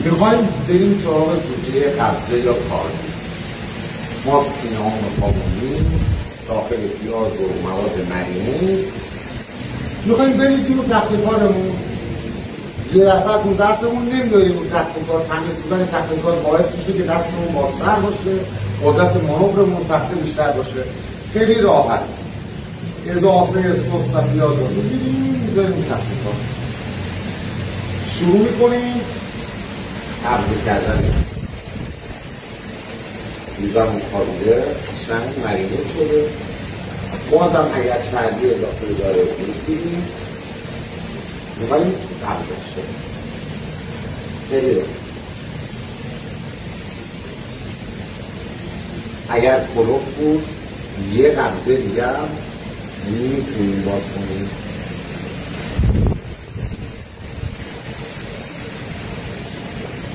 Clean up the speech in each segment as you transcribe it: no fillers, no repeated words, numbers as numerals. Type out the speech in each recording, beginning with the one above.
میخوایم بریم سراغ جوجه قبضه یا کاردی. ما سینه‌هامون رو خوابونیم، داخل پیاز و مواد مرینیت میخوایم بریزیم رو تخت کارمون. یه دفعه اون دستمون نمیاریم رو تخت کار. تمیز بودن تخت کار باعث میشه که دستمون بازتر باشه، قدرت مانورمون تخته بیشتر باشه. خیلی راحت اضافه سس و پیاز رو میگیریم میذاریم تخت کار. شروع میکنیم قبضه کردن. جوجه‌مون خوابیده، قشنگ مرینیت شده. بازم اگر چربی اضافه داره میگیریم میخواییم قبضش کنیم. خیلی رو اگر کلوف بود یه قبضه دیگه هم میتونیم باز کنیم.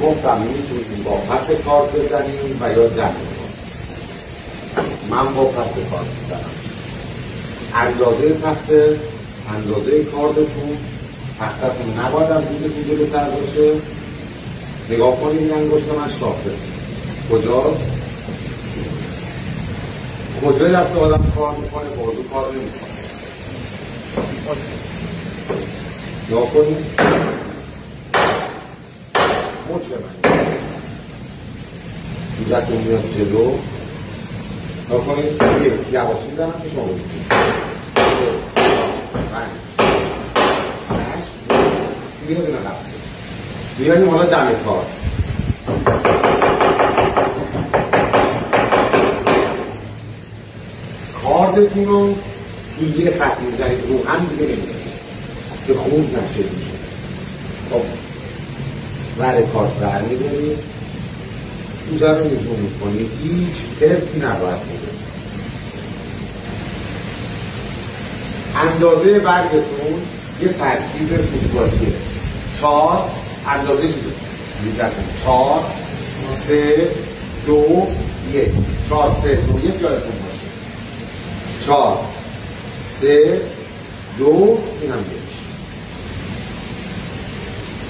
گفتم میتونیم با پس کارت بزنیم و یا جمع کنیم. من با پس کارت بزنم. اندازه تخته، اندازه کاردتون، تختتون نباید از روزتون جلوتر باشه. نگاه کنید این انگشت من شاخصی کجاست؟ کجای دست آدم کار میکنه، بازو کار نمیکنه. نگاه کنید مچه من جوجه‌تون میاد جلو. نگاه کنید یواشی میزنم که شما بگید میاد این قبضه. بیاییم حالا دم کار. کاردتون رو توی یه خط میزنید رو هم دیگه نمیدید که خون نشه میشه. خب ور کارت برمیدارید، جوجه رو نزون میکنید. هیچ پرتی نباید بوده. اندازه برگتون یه ترکیب فوتبالیه. 4 اندازه چیزه 4 3 2 1 4 3 2 1 یادتون باشه. 4 3 2 اینم یک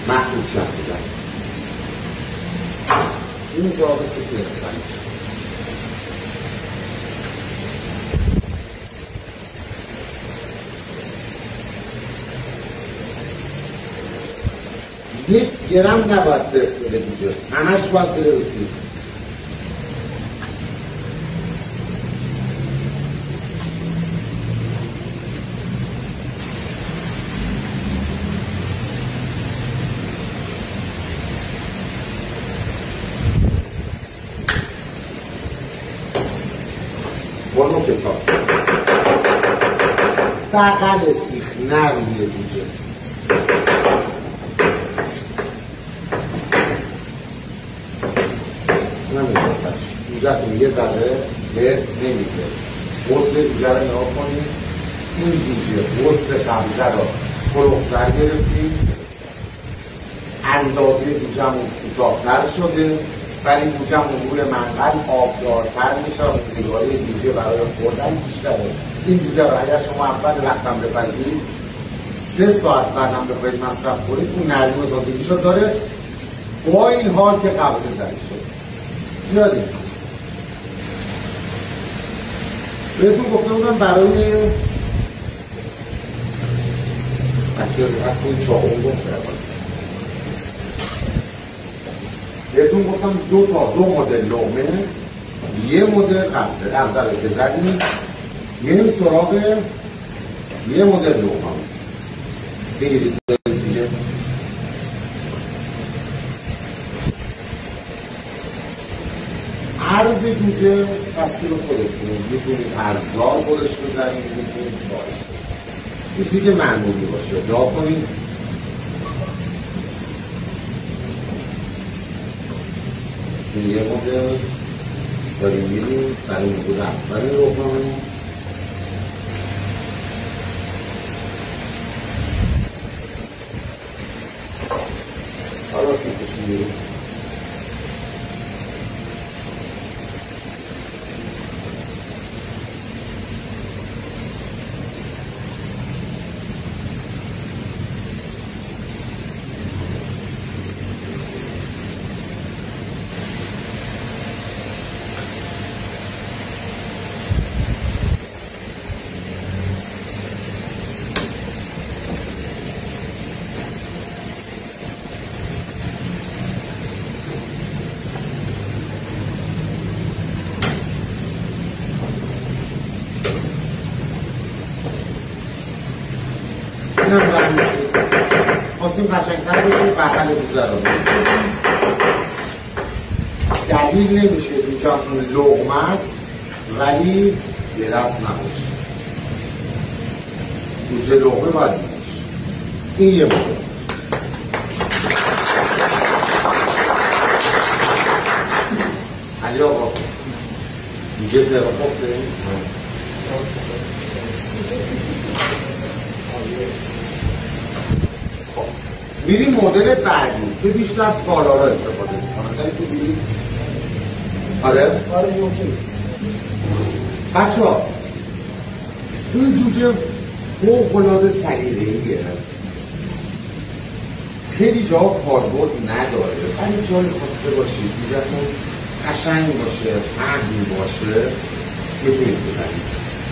محدود شد بزنید. این ضابط سکره بزنید. یک گرم نباید بره دیگه، همش باید بره رسید. برنو کتاب بقل سیخ نرویه جوجه. جوجه‌تون یه ذره به نمیده. قطر جوجه رو نگاه کنید. این جوجه قطر قبضه رو کلوفتر گرفتیم. اندازه جوجه‌مون کوتاه‌تر شده ولی جوجه‌مون روی منقل آبدارتر میشه و نگاهی جوجه برای خوردن بیشتره. این جوجه رو اگر شما اول وقتم بپذیرید 3 ساعت بعدم بخواید مصرف کنید اون نرمی و تازگیشو داره با این حال که قبضه زنی شده. یادید بهتون گفته بودم برای بهتون گفتم دو مدل لقمه، یه مدل قبضه رو که زدیم میریم سراغ یه مدل لقمه. بگیرید دیگه عرض جوجه بسته رو خودتون میتونید عرضدار خودش بزنید، میتونید باید چیزی که معمولی باشه جا کنید. این یه مدل داریم میریم برای مدل اول روغن. حالا سیکش میریم این قشنگتر بشه بغل روزه رو دلیل نمیشه اینجا اون لقمه است ولی یه دست نباشه روزه لقمه باید میشه این یه مورد علی آقا میگه درخوفته میریم مدل بعدی که بیشتر بالا را استفاده میکنم خیلی تو بیرید آره بچه ها این جوجه فوق‌العاده سلیقه‌ایه خیلی جا کاربرد نداره ولی جایی خواسته باشید دیگرتون قشنگ باشه فهمی باشه میتونید بزنید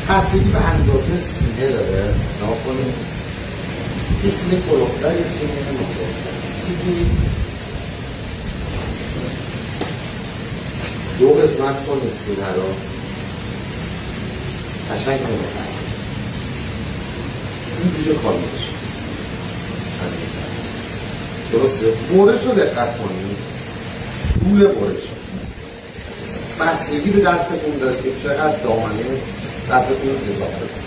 خستگی به اندازه سینه داره نها کنید یه سینه کلوفتر یه سینه مزاجتر دو قسمت کنید سینه رو قشنگ مزاجتر این جوجه کار میشه از این طرف درسته؟ برش رو دقت کنید طول برش بستگی به دستتون داره که چقدر دامنه دستتون رو اضافه کنید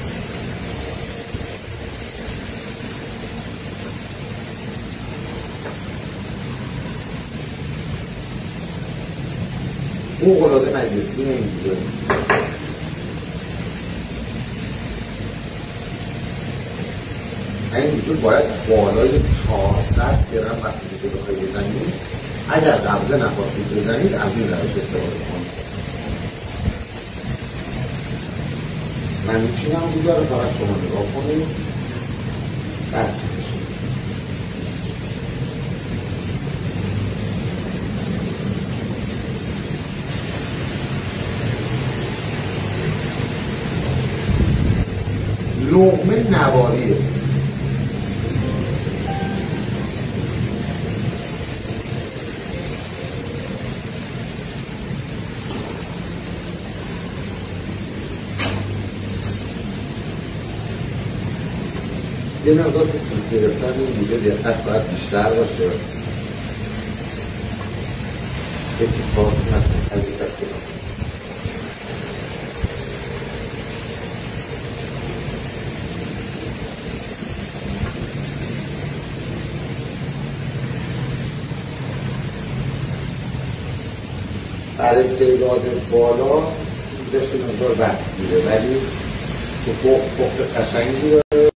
فوق‌العاده مجلسی اینجوره این وجود باید بالای 400 گرم وقتی که بخوای بزنید اگر قبضه نخواستید بزنید از این روش استفاده کنید من میچینم روزه رو فقط شما نگاه کنید برسی بشید لقمه نواریه یه مقدار که سیب گرفتن این جوجه دقت باید بیشتر باشه اتفاق نکن خیلی کسی نکن برای تعداد بالا روزش مقدار وقت میره ولی تو پخت قشنگی داره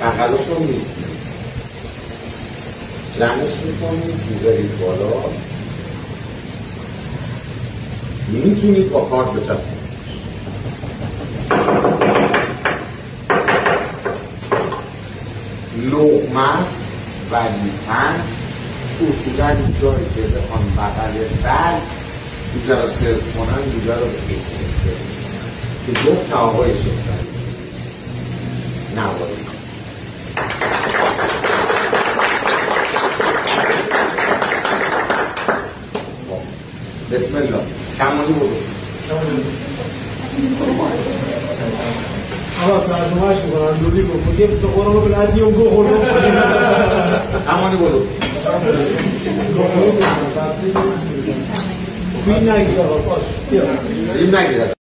بغلش رو میکنید جمعش میکنید میذارید بالا میتونید با کارت بچسبونید لقمه است ولی تن اصولا این جایی که بخوان بغل بل دیگر رو سرو کنن دیگر رو بگید که دو کهاهای شکر نواری بسم الله کمانی برو آقا ترجمهش میکنم دوری کن میگه تو قرآن بلدی و گو خورده کمانی برو این نگیر آقا باش این نگیر